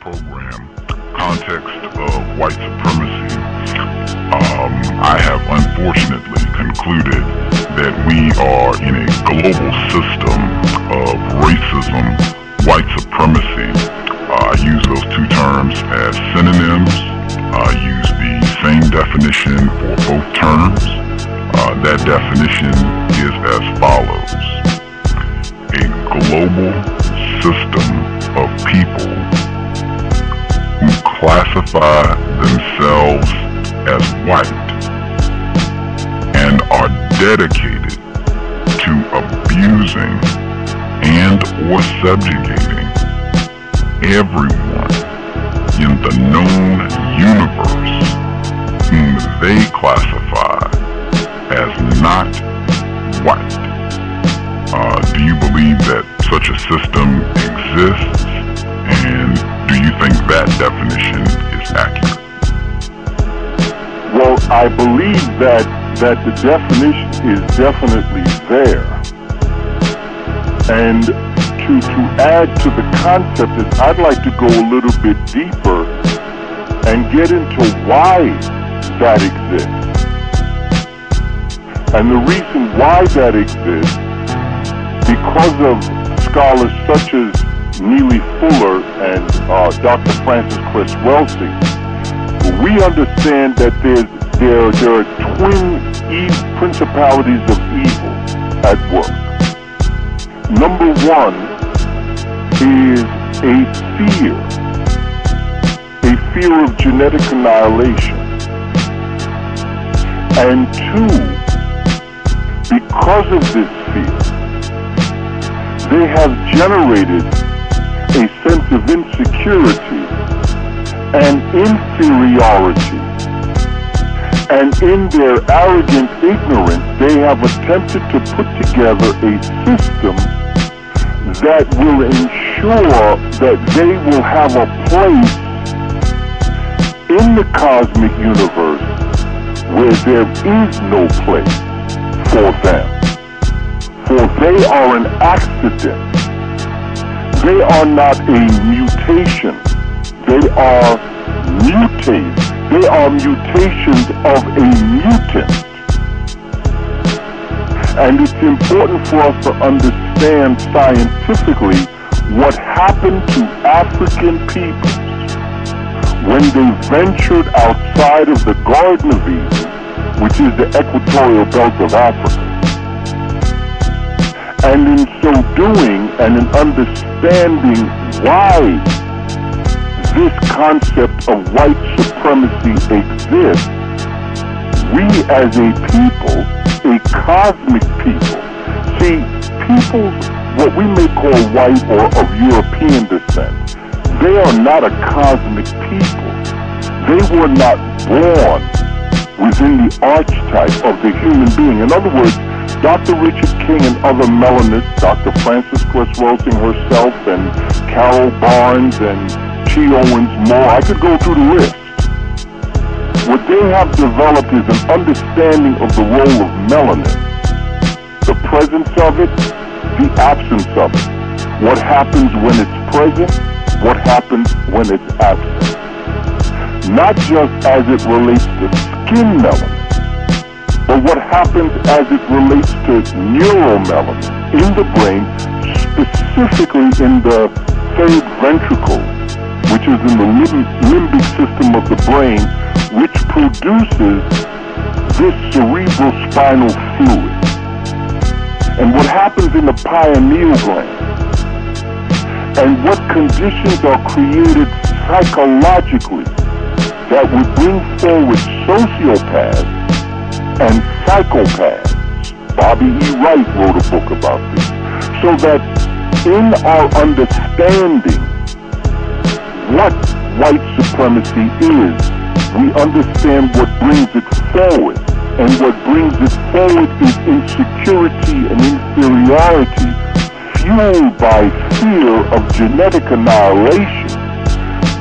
program, context of white supremacy, I have unfortunately concluded that we are in a global system of racism, white supremacy. I use those two terms as synonyms. I use the same definition for both terms. That definition is as follows: a global system of people who classify themselves as white and are dedicated to abusing and or subjugating everyone in the known universe whom they classify as not white. Do you believe that such a system exists, and do you think that definition is accurate? Well, I believe that the definition is definitely there. And to add to the concept is I'd like to go a little bit deeper and get into why that exists. And the reason why that exists, because of scholars such as Neely Fuller and Dr. Francis Cresswellsing, we understand that there are twin principalities of evil at work. Number one is a fear of genetic annihilation. And two, because of this fear, they have generated a sense of insecurity and inferiority. And in their arrogant ignorance, they have attempted to put together a system that will ensure that they will have a place in the cosmic universe where there is no place for them. For they are an accident. They are not a mutation. They are mutated. They are mutations of a mutant. And it's important for us to understand scientifically what happened to African peoples when they ventured outside of the Garden of Eden, which is the equatorial belt of Africa. And in so doing, and in understanding why this concept of white supremacy exists, we as a people, a cosmic people, see, peoples, what we may call white or of European descent, they are not a cosmic people. They were not born within the archetype of the human being. In other words, Dr. Richard King and other melanists, Dr. Frances Cresswellsing herself, and Carol Barnes and Chi Owens Moore, I could go through the list. What they have developed is an understanding of the role of melanin, the presence of it, the absence of it, what happens when it's present, what happens when it's absent. Not just as it relates to skin melanin, but what happens as it relates to neuromelanin in the brain, specifically in the third ventricle, which is in the limbic system of the brain, which produces this cerebral spinal fluid. And what happens in the pineal gland, and what conditions are created psychologically that would bring forward sociopaths and psychopaths. Bobby E. Wright wrote a book about this. So that in our understanding what white supremacy is, we understand what brings it forward. And what brings it forward is insecurity and inferiority fueled by fear of genetic annihilation.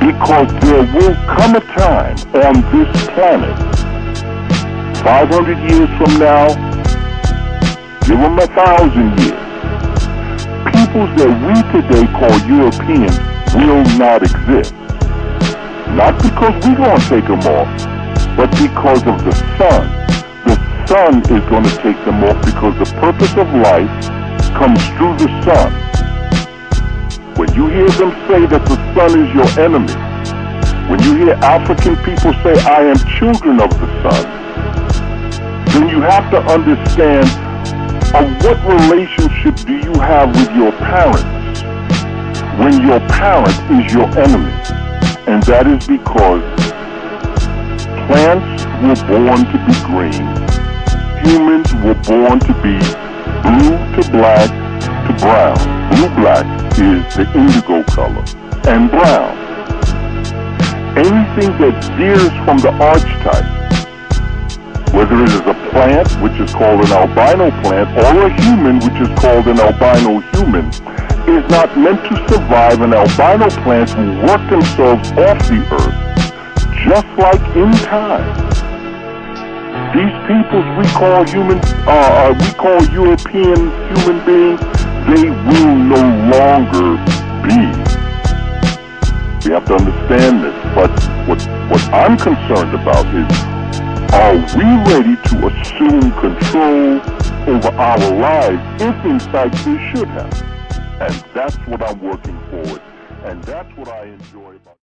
Because there will come a time on this planet, 500 years from now, give them 1,000 years, peoples that we today call Europeans will not exist. Not because we're going to take them off, but because of the sun. The sun is going to take them off because the purpose of life comes through the sun. When you hear them say that the sun is your enemy, when you hear African people say, I am children of the sun, then you have to understand what relationship do you have with your parents when your parent is your enemy. And that is because plants were born to be green, humans were born to be blue to black to brown. Blue-black is the indigo color, and brown. Anything that veers from the archetype, whether it is a plant, which is called an albino plant, or a human, which is called an albino human, is not meant to survive, and albino plants will work themselves off the earth, just like in time. These peoples we call European human beings, they will no longer be. We have to understand this, but what I'm concerned about is, are we ready to assume control over our lives if in fact we should have? And that's what I'm working forward, and that's what I enjoy about